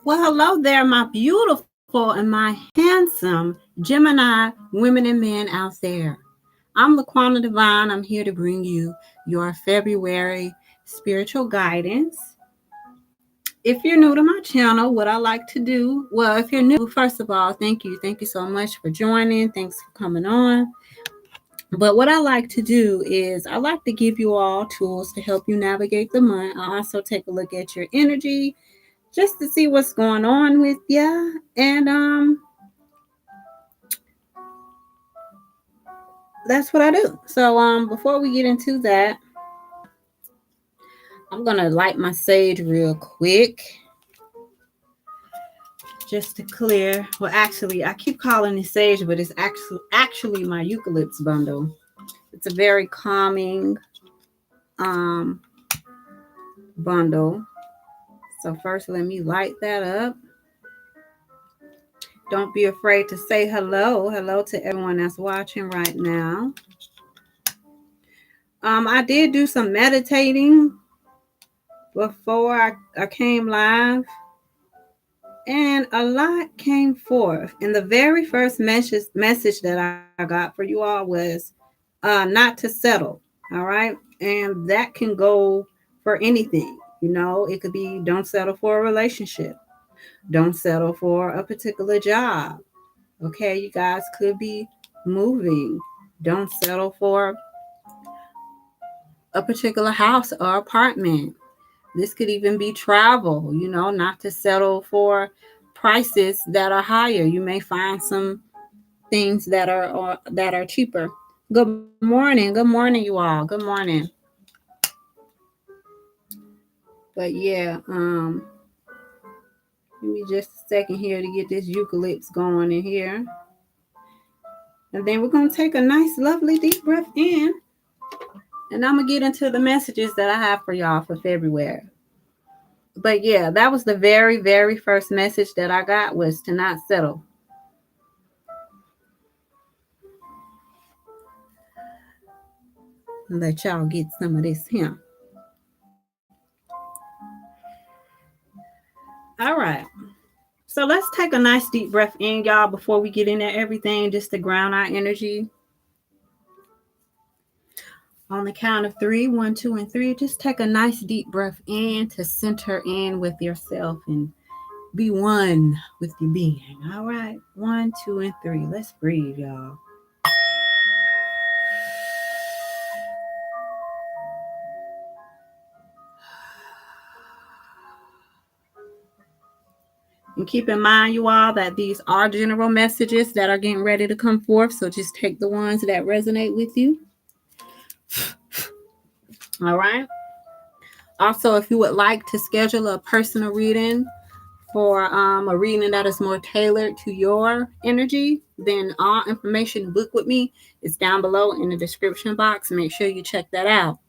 Well, hello there, my beautiful and my handsome Gemini women and men out there. I'm laquannadivine. I'm here to bring you your February spiritual guidance. If you're new to my channel, what I like to do, well, if you're new, first of all, thank you. Thank you so much for joining. Thanks for coming on. But what I like to do is I like to give you all tools to help you navigate the month. I also take a look at your energy just to see what's going on with you. And that's what I do. So before we get into that, I'm gonna light my sage real quick just to clear. Well, actually, I keep calling it sage, but it's actually my eucalyptus bundle. It's a very calming um bundle. So first, let me light that up. Don't be afraid to say hello. Hello to everyone that's watching right now. I did do some meditating before I came live, and a lot came forth. And the very first message that I got for you all was not to settle. All right. And that can go for anything. It could be don't settle for a relationship, don't settle for a particular job. Okay. You guys could be moving. Don't settle for a particular house or apartment. This could even be travel, not to settle for prices that are higher. You may find some things that are cheaper. Good morning, you all. Good morning. But yeah, give me just a second here to get this eucalyptus going in here. And then we're gonna take a nice, lovely deep breath in. And I'm gonna get into the messages that I have for y'all for February. But yeah, that was the very, very first message that I got, was to not settle. Let y'all get some of this here. All right. So let's take a nice deep breath in, y'all, before we get into everything, just to ground our energy. On the count of three, 1, 2, and 3, just take a nice deep breath in to center in with yourself and be one with your being. All right. 1, 2, and 3. Let's breathe, y'all. And keep in mind, you all, that these are general messages that are getting ready to come forth. So just take the ones that resonate with you. All right. Also, if you would like to schedule a personal reading for a reading that is more tailored to your energy, then all information to book with me is down below in the description box. Make sure you check that out.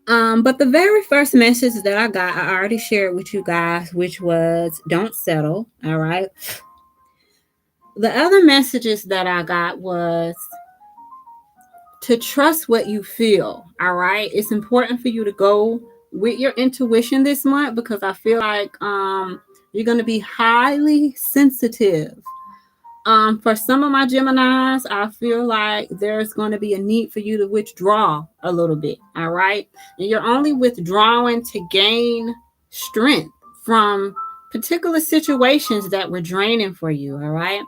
But the very first message that I got, I already shared with you guys, which was don't settle. All right. The other messages that I got was to trust what you feel. All right. It's important for you to go with your intuition this month, because I feel like you're going to be highly sensitive. For some of my Geminis, I feel like there's going to be a need for you to withdraw a little bit. All right. And you're only withdrawing to gain strength from particular situations that were draining for you. All right.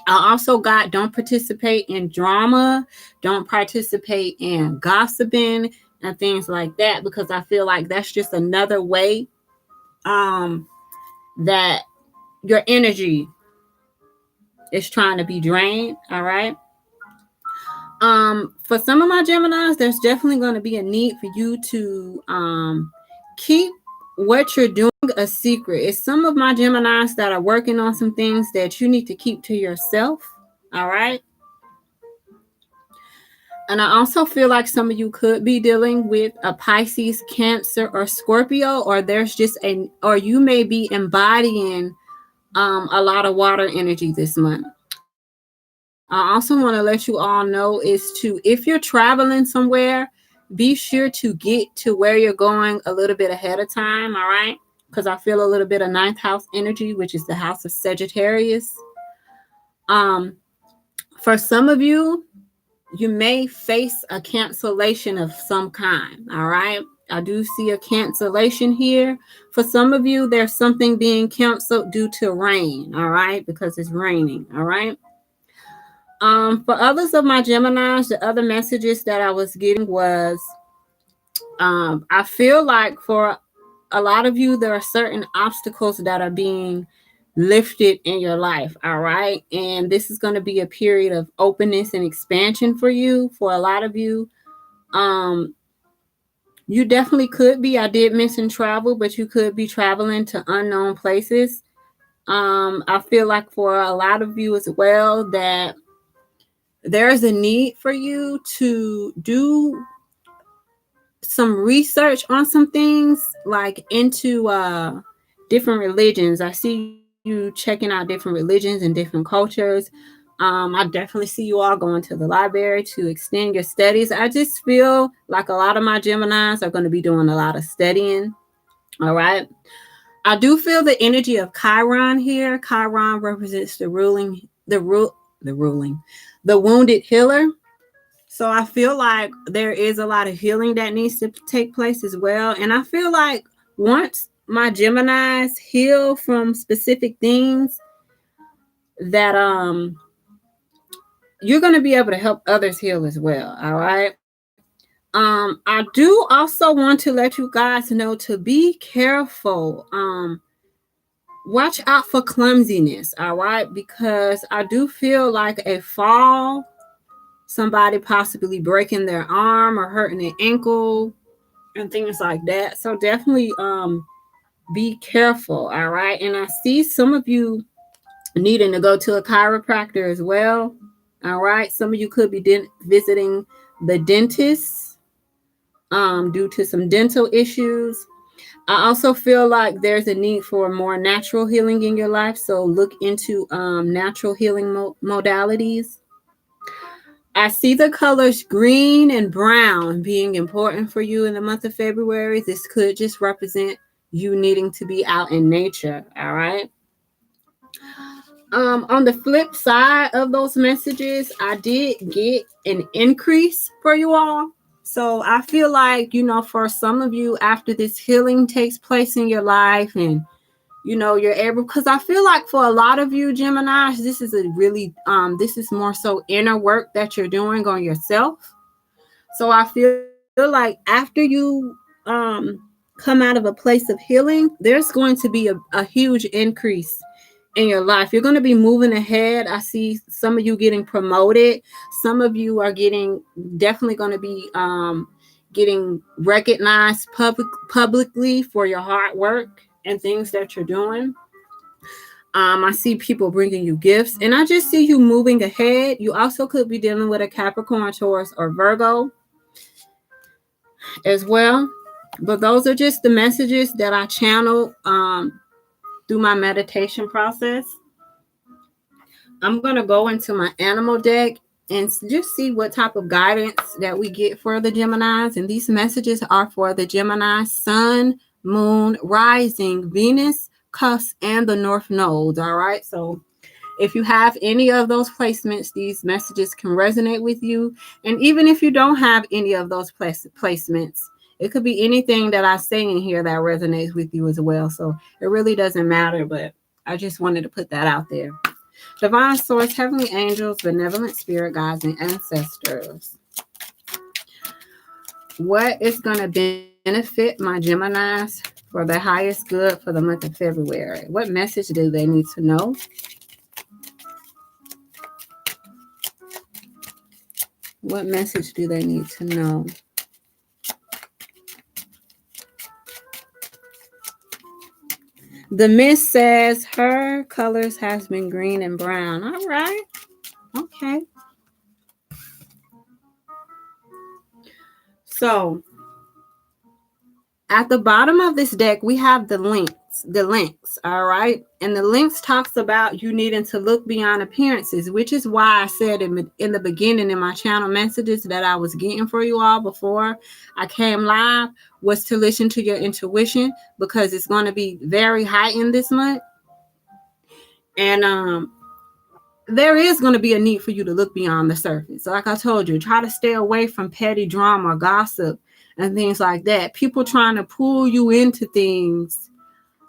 I also got don't participate in drama, don't participate in gossiping and things like that, because I feel like that's just another way that your energy is trying to be drained. All right. For some of my Geminis, there's definitely going to be a need for you to keep what you're doing a secret. It's some of my Geminis that are working on some things that you need to keep to yourself. All right. And I also feel like some of you could be dealing with a Pisces, Cancer, or Scorpio, or or you may be embodying a lot of water energy this month. I also want to let you all know if you're traveling somewhere, be sure to get to where you're going a little bit ahead of time. All right. because I feel a little bit of ninth house energy, which is the house of Sagittarius. Um, for some of you, you may face a cancellation of some kind. All right. I do see a cancellation here. For some of you, there's something being canceled due to rain. All right. Because it's raining. All right. For others of my Geminis, the other messages that I was getting was I feel like for a lot of you, there are certain obstacles that are being lifted in your life. All right. And this is going to be a period of openness and expansion for you. For a lot of you, you definitely could be. I did mention travel, but you could be traveling to unknown places. I feel like for a lot of you as well that there's a need for you to do some research on some things like into different religions. I see you checking out different religions and different cultures. I definitely see you all going to the library to extend your studies. I just feel like a lot of my Geminis are going to be doing a lot of studying. All right. I do feel the energy of Chiron here. Chiron represents the wounded healer. So I feel like there is a lot of healing that needs to take place as well. And I feel like once my Geminis heal from specific things, that you're going to be able to help others heal as well. All right. I do also want to let you guys know to be careful. Watch out for clumsiness. All right. Because I do feel like a fall, somebody possibly breaking their arm or hurting their ankle and things like that. So definitely be careful. All right. And I see some of you needing to go to a chiropractor as well. All right. Some of you could be visiting the dentist due to some dental issues. I also feel like there's a need for more natural healing in your life. So look into natural healing modalities. I see the colors green and brown being important for you in the month of February. This could just represent you needing to be out in nature. All right. On the flip side of those messages, I did get an increase for you all. So I feel like, for some of you, after this healing takes place in your life and, you're able, because I feel like for a lot of you Geminis, this is this is more so inner work that you're doing on yourself. So I feel like after you come out of a place of healing, there's going to be a huge increase in your life. You're going to be moving ahead. I see some of you getting promoted. Some of you are definitely going to be getting recognized publicly for your hard work and things that you're doing. I see people bringing you gifts, and I just see you moving ahead. You also could be dealing with a Capricorn, Taurus, or Virgo as well. But those are just the messages that I channeled through my meditation process. I'm going to go into my animal deck and just see what type of guidance that we get for the Geminis. And these messages are for the Gemini Sun, Moon, Rising, Venus, Cusp, and the North Node. All right. So if you have any of those placements, these messages can resonate with you. And even if you don't have any of those placements, it could be anything that I say in here that resonates with you as well. So it really doesn't matter, but I just wanted to put that out there. Divine source, heavenly angels, benevolent spirit guides, and ancestors. What is going to benefit my Geminis for the highest good for the month of February? What message do they need to know? What message do they need to know? The mist says her colors has been green and brown. All right. Okay. So at the bottom of this deck, we have the link links, all right? And the links talks about you needing to look beyond appearances, which is why I said in the beginning in my channel messages that I was getting for you all before I came live was to listen to your intuition, because it's going to be very heightened this month. And there is going to be a need for you to look beyond the surface. So like I told you, try to stay away from petty drama, gossip, and things like that. People trying to pull you into things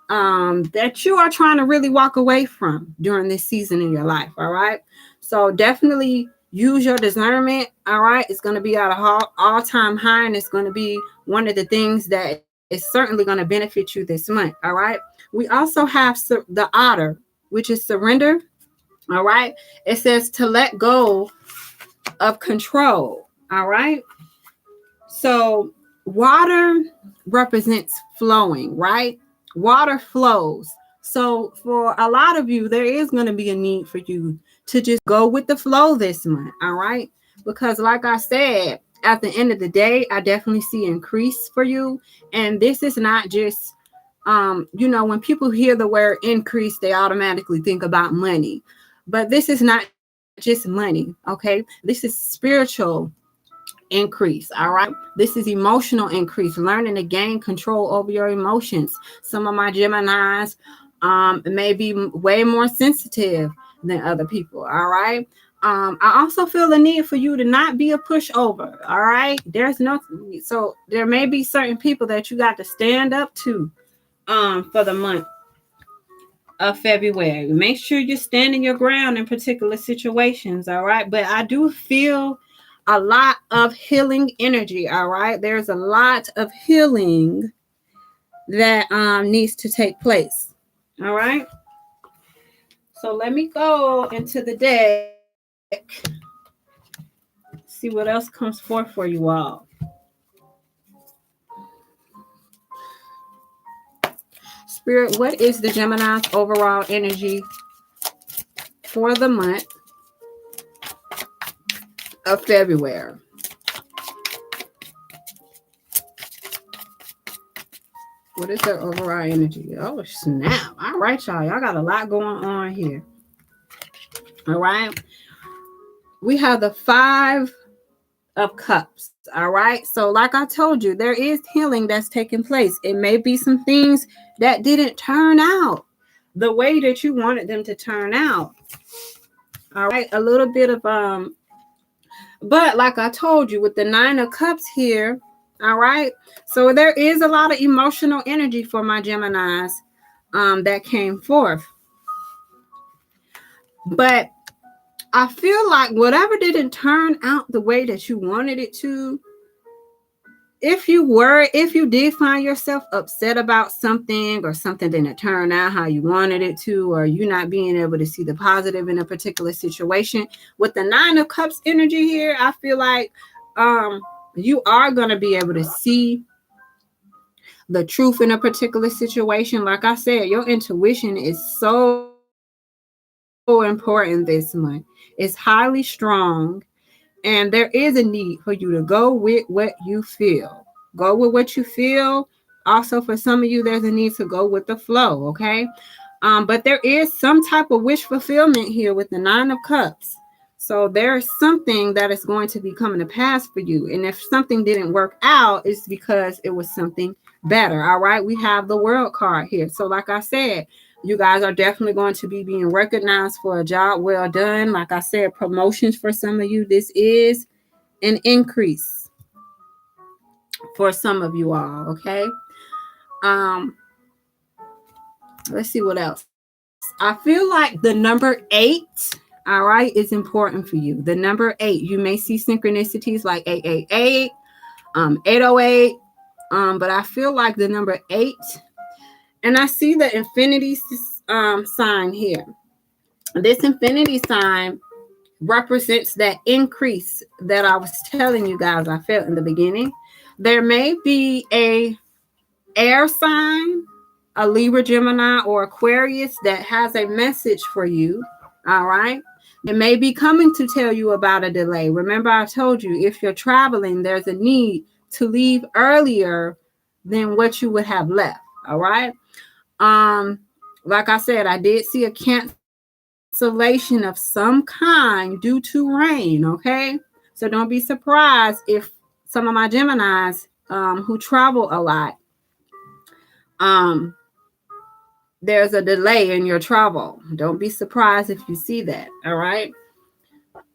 that you are trying to really walk away from during this season in your life. All right. So definitely use your discernment. All right. It's going to be at a all-time high, and it's going to be one of the things that is certainly going to benefit you this month. All right. We also have the otter, which is surrender. All right. It says to let go of control. All right. So water represents flowing, right? Water flows. So for a lot of you, there is going to be a need for you to just go with the flow this month. All right. Because like I said, at the end of the day, I definitely see increase for you. And this is not just, when people hear the word increase, they automatically think about money. But this is not just money, okay? This is spiritual increase, all right? This is emotional increase, learning to gain control over your emotions. Some of my Geminis may be way more sensitive than other people, all right? I also feel the need for you to not be a pushover, all right? So there may be certain people that you got to stand up to for the month of February. Make sure you're standing your ground in particular situations, all right? But I do feel a lot of healing energy, all right? There's a lot of healing that needs to take place, all right? So let me go into the deck, see what else comes forth for you all. Spirit, what is the Gemini's overall energy for the month of February? What is their overall energy? Oh, snap. All right, y'all. Y'all got a lot going on here. All right. We have the 5 of Cups. All right. So like I told you, there is healing that's taking place. It may be some things that didn't turn out the way that you wanted them to turn out. All right. A little bit of, but like I told you, with the 9 of Cups here, all right. So there is a lot of emotional energy for my Geminis that came forth. But I feel like whatever didn't turn out the way that you wanted it to, if you did find yourself upset about something, or something didn't turn out how you wanted it to, or you not being able to see the positive in a particular situation, with the 9 of Cups energy here, I feel like you are going to be able to see the truth in a particular situation. Like I said, your intuition is so important this month. It's highly strong, and there is a need for you to go with what you feel. Go with what you feel. Also, for some of you, there's a need to go with the flow, okay? But there is some type of wish fulfillment here with the 9 of Cups. So there's something that is going to be coming to pass for you. And if something didn't work out, it's because it was something better. All right. We have the World card here. So like I said, you guys are definitely going to be being recognized for a job well done. Like I said, promotions for some of you. This is an increase for some of you all. Okay. Let's see what else. I feel like the number 8, all right, is important for you. The number 8, you may see synchronicities like 888, 808, but I feel like the number 8, and I see the infinity sign here. This infinity sign represents that increase that I was telling you guys I felt in the beginning. There may be a air sign, a Libra, Gemini, or Aquarius that has a message for you. All right. It may be coming to tell you about a delay. Remember, I told you, if you're traveling, there's a need to leave earlier than what you would have left. All right. Like I said, I did see a cancellation of some kind due to rain, okay? So don't be surprised if some of my Geminis who travel a lot, um, there's a delay in your travel. Don't be surprised if you see that, all right?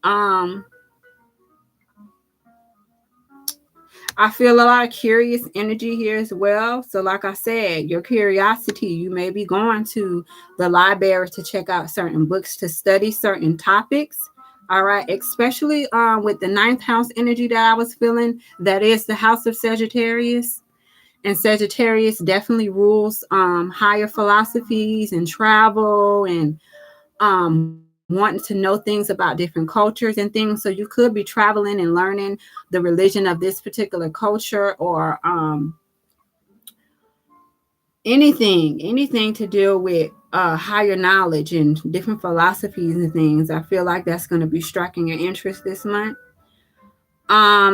Um, I feel a lot of curious energy here as well. So, like I said, your curiosity, you may be going to the library to check out certain books to study certain topics. All right, especially with the ninth house energy that I was feeling, that is the house of Sagittarius. And Sagittarius definitely rules higher philosophies and travel and wanting to know things about different cultures and things. So you could be traveling and learning the religion of this particular culture, or anything to deal with higher knowledge and different philosophies and things. I feel like that's going to be striking your interest this month.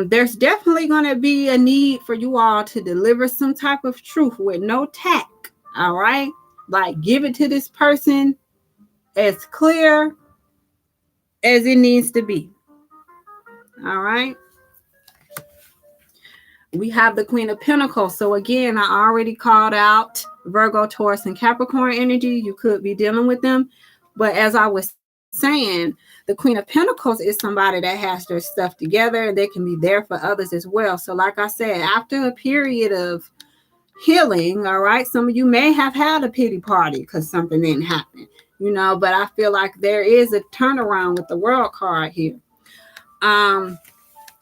There's definitely going to be a need for you all to deliver some type of truth with no tact. All right, like give it to this person as clear as it needs to be. All right. We have the Queen of Pentacles. So again, I already called out Virgo, Taurus, and Capricorn energy. You could be dealing with them. But as I was saying, the Queen of Pentacles is somebody that has their stuff together. They can be there for others as well. So like I said, after a period of healing, all right, some of you may have had a pity party because something didn't happen, but I feel like there is a turnaround with the World card here.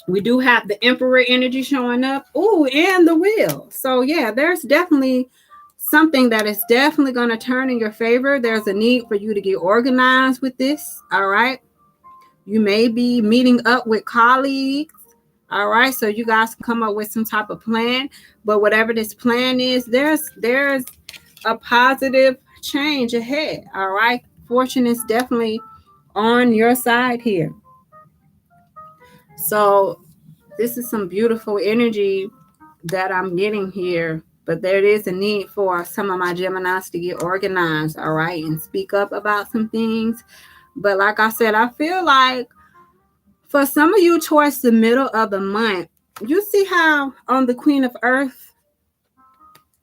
We do have the Emperor energy showing up. Ooh, and the Wheel. So yeah, there's definitely something that is definitely going to turn in your favor. There's a need for you to get organized with this. All right. You may be meeting up with colleagues. All right. So you guys can come up with some type of plan. But whatever this plan is, there's a positive change ahead. All right. Fortune is definitely on your side here. So this is some beautiful energy that I'm getting here, but there is a need for some of my Geminis to get organized, all right, and speak up about some things. But like I said, I feel like for some of you towards the middle of the month, you see how on the Queen of Earth,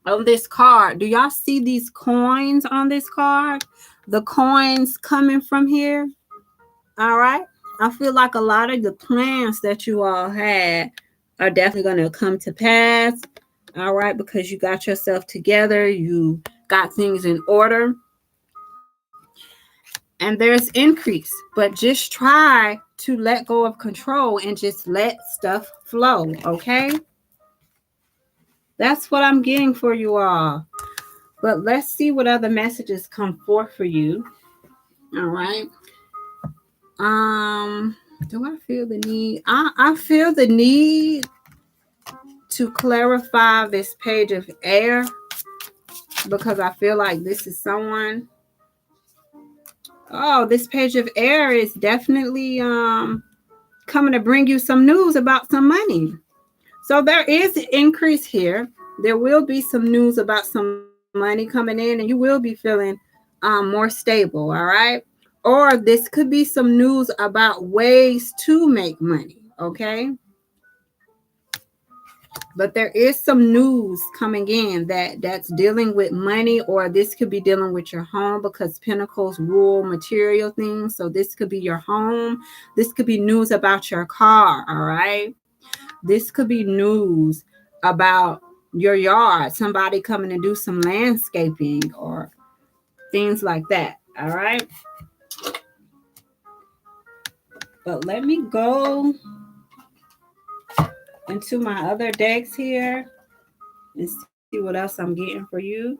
on this card, do y'all see these coins on this card? The coins coming from here, all right? I feel like a lot of the plans that you all had are definitely going to come to pass. All right, because you got yourself together, you got things in order, and there's increase. But just try to let go of control and just let stuff flow. Okay, that's what I'm getting for you all. But let's see what other messages come forth for you. All right. Do I feel the need? I feel the need to clarify this page of air, because I feel like this is someone. Oh, this page of air is definitely coming to bring you some news about some money. So there is an increase here. There will be some news about some money coming in, and you will be feeling more stable. All right. Or this could be some news about ways to make money. Okay. But there is some news coming in that's dealing with money, or this could be dealing with your home, because Pentacles rule material things. So this could be your home. This could be news about your car. All right. This could be news about your yard, somebody coming to do some landscaping or things like that. All right. But let me go into my other decks here and see what else I'm getting for you.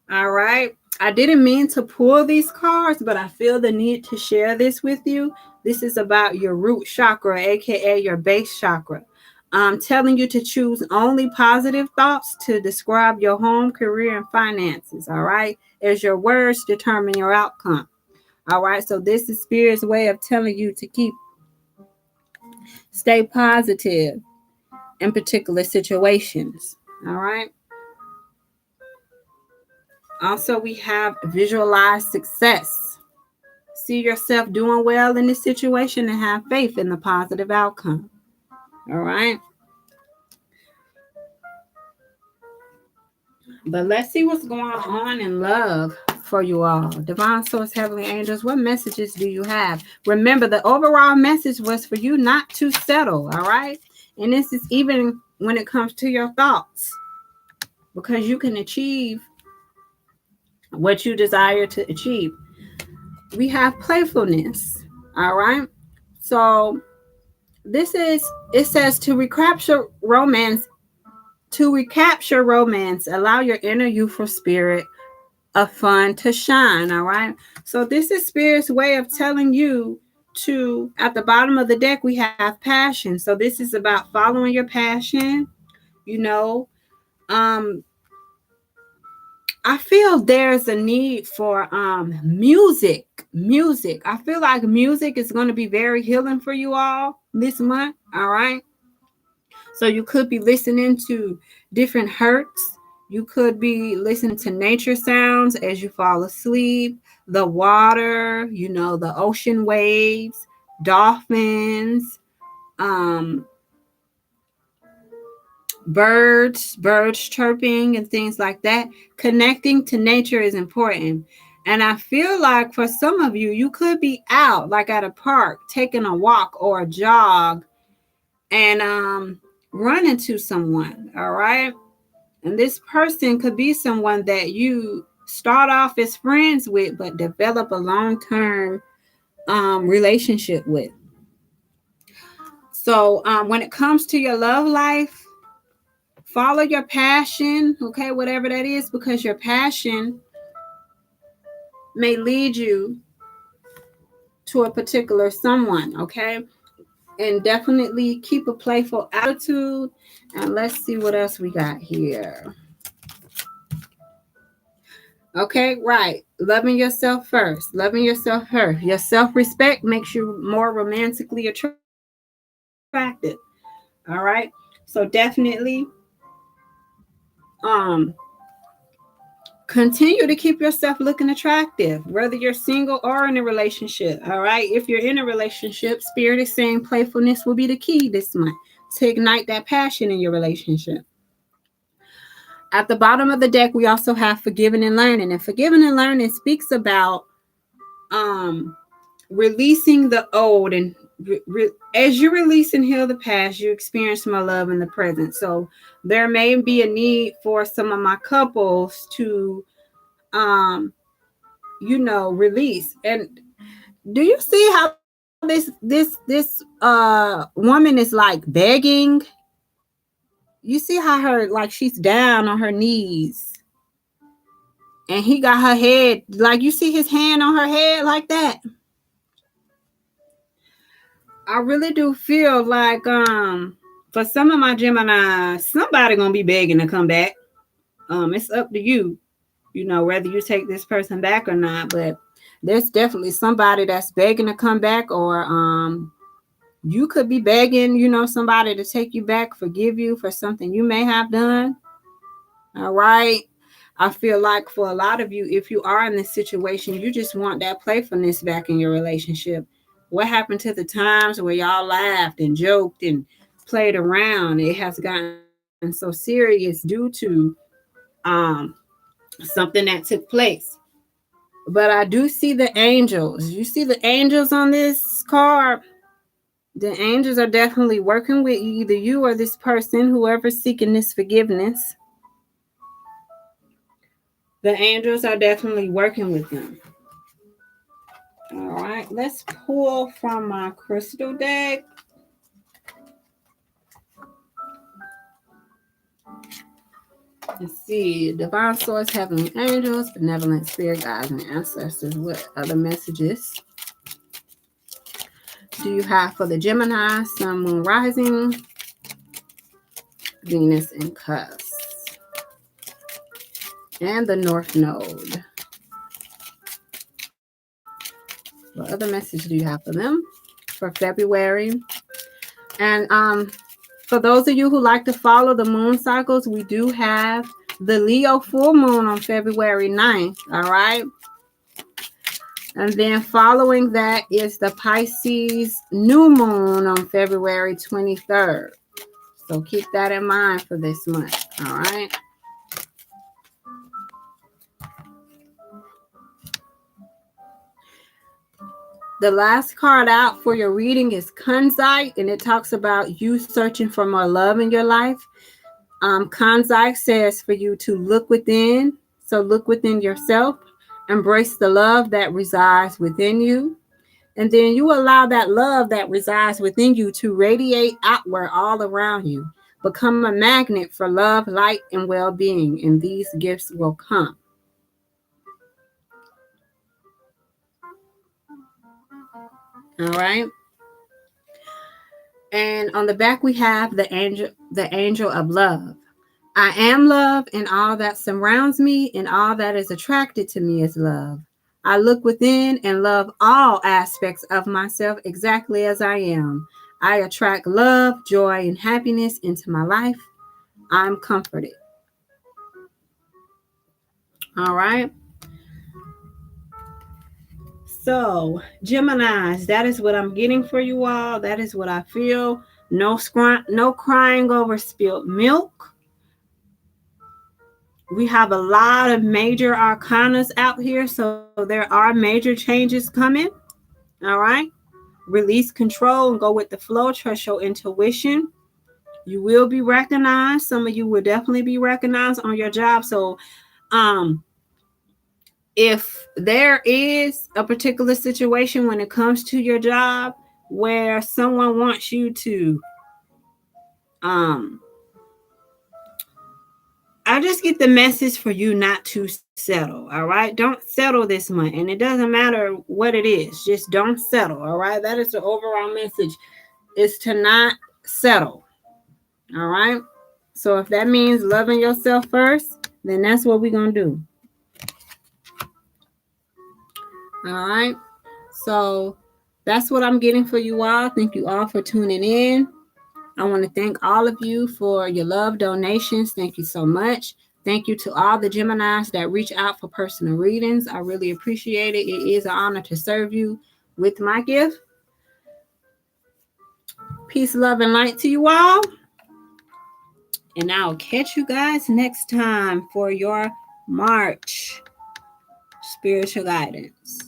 All right. I didn't mean to pull these cards, but I feel the need to share this with you. This is about your root chakra, aka your base chakra. I'm telling you to choose only positive thoughts to describe your home, career, and finances. All right. As your words determine your outcome. All right. So this is Spirit's way of telling you to stay positive in particular situations. All right. Also, we have visualize success. See yourself doing well in this situation and have faith in the positive outcome. All right. But let's see what's going on in love for you all. Divine Source, Heavenly Angels, what messages do you have? Remember, the overall message was for you not to settle, all right? And this is even when it comes to your thoughts, because you can achieve what you desire to achieve. We have playfulness, all right? So this is, it says to recapture romance, allow your inner youthful spirit of fun to shine. All right. So this is Spirit's way of telling you to, at the bottom of the deck, we have passion. So this is about following your passion. You know, I feel there's a need for music. Music. I feel like music is going to be very healing for you all this month. All right. So you could be listening to different hertz. You could be listening to nature sounds as you fall asleep, the water, you know, the ocean waves, dolphins, um, birds chirping and things like that. Connecting to nature is important. And I feel like for some of you, you could be out like at a park, taking a walk or a jog and run into someone. All right. And this person could be someone that you start off as friends with, but develop a long-term relationship with. So when it comes to your love life, follow your passion, okay, whatever that is, because your passion may lead you to a particular someone, okay? And definitely keep a playful attitude. And let's see what else we got here. Okay, right. Loving yourself first. Loving yourself first. Your self-respect makes you more romantically attractive. All right. So definitely continue to keep yourself looking attractive, whether you're single or in a relationship. All right. If you're in a relationship, Spirit is saying playfulness will be the key this month to ignite that passion in your relationship. At the bottom of the deck, we also have forgiving and learning. And forgiving and learning speaks about releasing the old, and as you release and heal the past, you experience more love in the present. So there may be a need for some of my couples to release. And do you see how this woman is like begging? You see how her, like, she's down on her knees and he got her head, like, you see his hand on her head like that. I really do feel like for some of my Geminis, somebody gonna be begging to come back. It's up to you, whether you take this person back or not. But there's definitely somebody that's begging to come back, or you could be begging, somebody to take you back, forgive you for something you may have done. All right. I feel like for a lot of you, if you are in this situation, you just want that playfulness back in your relationship. What happened to the times where y'all laughed and joked and played around? It has gotten so serious due to something that took place. But I do see the angels. You see the angels on this card? The angels are definitely working with you, either you or this person, whoever's seeking this forgiveness. The angels are definitely working with them. All right, let's pull from my crystal deck. Let's see. Divine Source, Heavenly Angels, Benevolent Spirit Guides, and Ancestors. What other messages do you have for the Gemini, Sun, Moon, Rising, Venus, and Cusp, and the North Node? What other message do you have for them for February? And for those of you who like to follow the moon cycles, we do have the Leo full moon on February 9th. All right. And then following that is the Pisces new moon on February 23rd. So keep that in mind for this month. All right. The last card out for your reading is Kunzite, and it talks about you searching for more love in your life. Kunzite says for you to look within. So look within yourself, embrace the love that resides within you, and then you allow that love that resides within you to radiate outward all around you. Become a magnet for love, light, and well-being, and these gifts will come. All right. And on the back we have the angel of love. I am love, and all that surrounds me and all that is attracted to me is love. I look within and love all aspects of myself exactly as I am. I attract love, joy, and happiness into my life. I'm comforted. All right. So, Geminis, that is what I'm getting for you all. That is what I feel. No crying over spilled milk. We have a lot of major arcanas out here, so there are major changes coming. All right. Release control and go with the flow. Trust your intuition. You will be recognized. Some of you will definitely be recognized on your job. So, if there is a particular situation when it comes to your job where someone wants you to, I just get the message for you not to settle. All right. Don't settle this month. And it doesn't matter what it is. Just don't settle. All right. That is the overall message, is to not settle. All right. So if that means loving yourself first, then that's what we're going to do. All right. So that's what I'm getting for you all. Thank you all for tuning in. I want to thank all of you for your love donations. Thank you so much. Thank you to all the Geminis that reach out for personal readings. I really appreciate it. It is an honor to serve you with my gift. Peace, love, and light to you all. And I'll catch you guys next time for your March spiritual guidance.